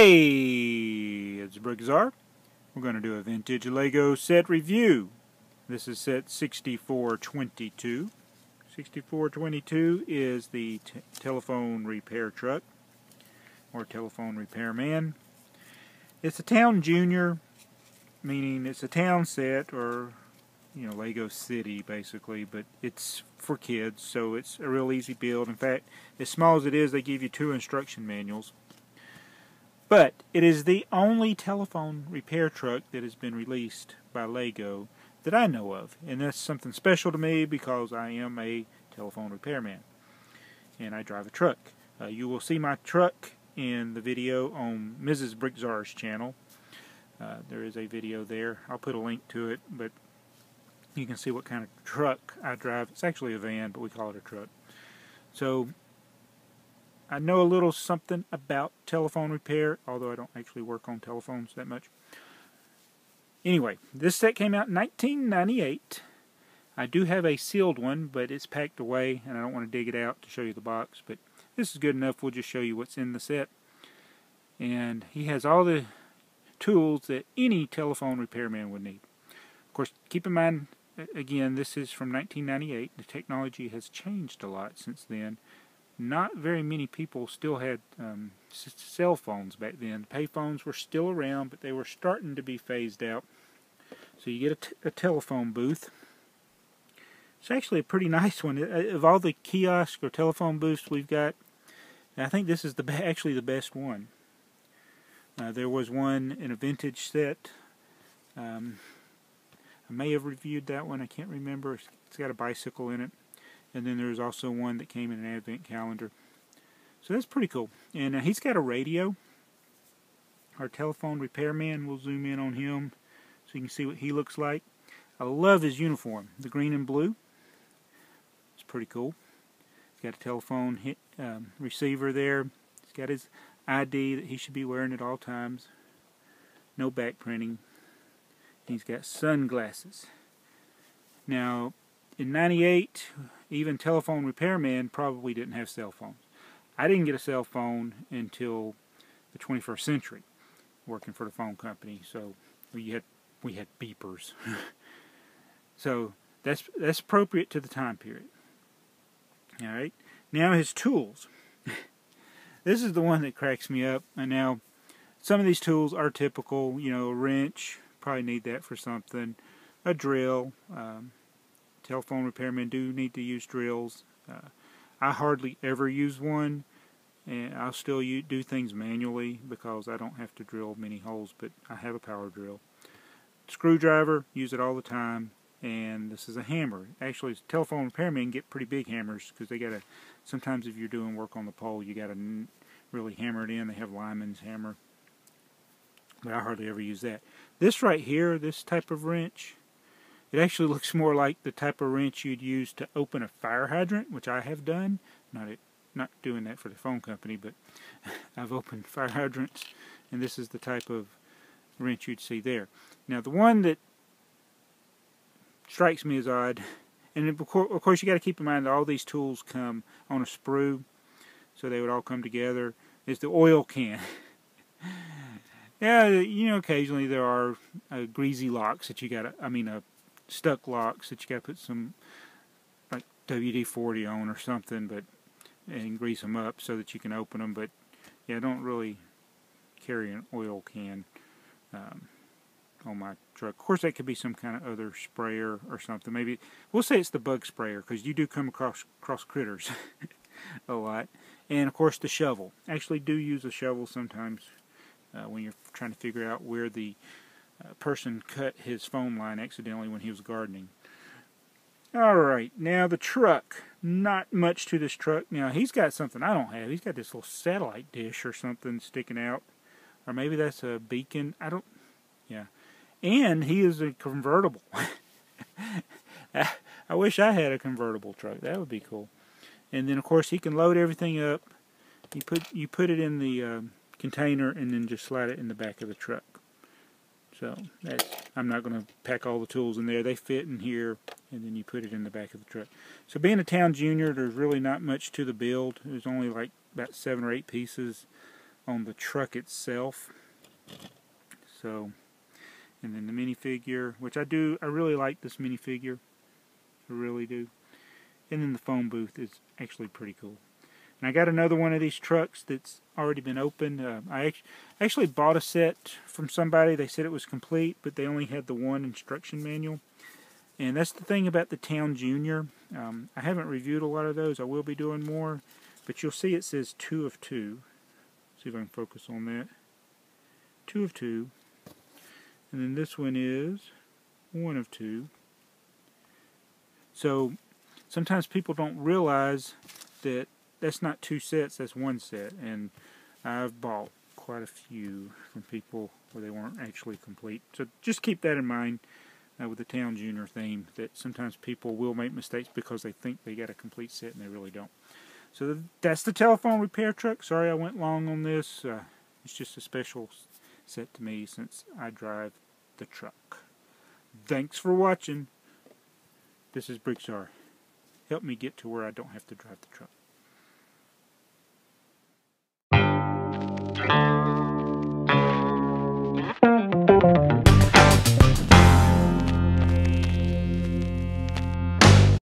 Hey, it's BrickTsar. We're going to do a vintage Lego set review. This is set 6422. 6422 is the telephone repair truck, or telephone repairman. It's a town junior, meaning it's a town set, or Lego City basically, but it's for kids, so it's a real easy build. In fact, as small as it is, they give you 2 instruction manuals. But it is the only telephone repair truck that has been released by Lego that I know of. And that's something special to me because I am a telephone repairman. And I drive a truck. You will see my truck in the video on Mrs. BrickTsar's channel. There is a video there. I'll put a link to it, but you can see what kind of truck I drive. It's actually a van, but we call it a truck. So I know a little something about telephone repair, although I don't actually work on telephones that much. Anyway, this set came out in 1998. I do have a sealed one, but it's packed away, and I don't want to dig it out to show you the box, but this is good enough. We'll just show you what's in the set. And he has all the tools that any telephone repairman would need. Of course, keep in mind, again, this is from 1998. The technology has changed a lot since then. Not very many people still had cell phones back then. Pay phones were still around, but they were starting to be phased out. So you get a telephone booth. It's actually a pretty nice one. Of all the kiosk or telephone booths we've got, I think this is actually the best one. There was one in a vintage set. I may have reviewed that one. I can't remember. It's got a bicycle in it. And then there's also one that came in an advent calendar. So that's pretty cool. And he's got a radio. Our telephone repairman, we'll zoom in on him so you can see what he looks like. I love his uniform, the green and blue. It's pretty cool. He's got a telephone receiver there. He's got his ID that he should be wearing at all times. No back printing. He's got sunglasses. Now, in '98, even telephone repairmen probably didn't have cell phones. I didn't get a cell phone until the 21st century, working for the phone company. So we had beepers. So that's appropriate to the time period. All right. Now his tools. This is the one that cracks me up. And now some of these tools are typical. A wrench. Probably need that for something. A drill. Telephone repairmen do need to use drills. I hardly ever use one, and I'll still do things manually because I don't have to drill many holes, but I have a power drill. Screwdriver, use it all the time, and this is a hammer. Actually, telephone repairmen get pretty big hammers because they gotta, sometimes if you're doing work on the pole, you gotta really hammer it in. They have lineman's hammer, but I hardly ever use that. This right here, this type of wrench, it actually looks more like the type of wrench you'd use to open a fire hydrant, which I have done. Not doing that for the phone company, but I've opened fire hydrants, and this is the type of wrench you'd see there. Now, the one that strikes me as odd, and of course you got to keep in mind that all these tools come on a sprue, so they would all come together, is the oil can. Yeah, occasionally there are greasy locks that you got to, stuck locks that you got to put some like WD-40 on or something, and grease them up so that you can open them. But yeah, I don't really carry an oil can on my truck. Of course, that could be some kind of other sprayer or something. Maybe we'll say it's the bug sprayer because you do come across critters a lot. And of course, the shovel. Actually, do use a shovel sometimes when you're trying to figure out where the person cut his phone line accidentally when he was gardening. Alright, now the truck. Not much to this truck. Now, he's got something I don't have. He's got this little satellite dish or something sticking out. Or maybe that's a beacon. Yeah. And he is a convertible. I wish I had a convertible truck. That would be cool. And then, of course, he can load everything up. You put it in the container and then just slide it in the back of the truck. So I'm not going to pack all the tools in there. They fit in here, and then you put it in the back of the truck. So being a town junior, there's really not much to the build. There's only like about 7 or 8 pieces. on the truck itself. So, and then the minifigure, which I really like this minifigure. I really do. And then the phone booth is actually pretty cool. And I got another one of these trucks that's already been opened. I actually bought a set from somebody. They said it was complete, but they only had the one instruction manual. And that's the thing about the Town Junior. I haven't reviewed a lot of those. I will be doing more. But you'll see it says 2 of 2. See if I can focus on that. 2 of 2. And then this one is 1 of 2. So sometimes people don't realize that that's not 2 sets, that's 1 set. And I've bought quite a few from people where they weren't actually complete. So just keep that in mind with the Town Junior theme, that sometimes people will make mistakes because they think they got a complete set and they really don't. So that's the telephone repair truck. Sorry I went long on this. It's just a special set to me since I drive the truck. Thanks for watching. This is BrickTsar. Help me get to where I don't have to drive the truck.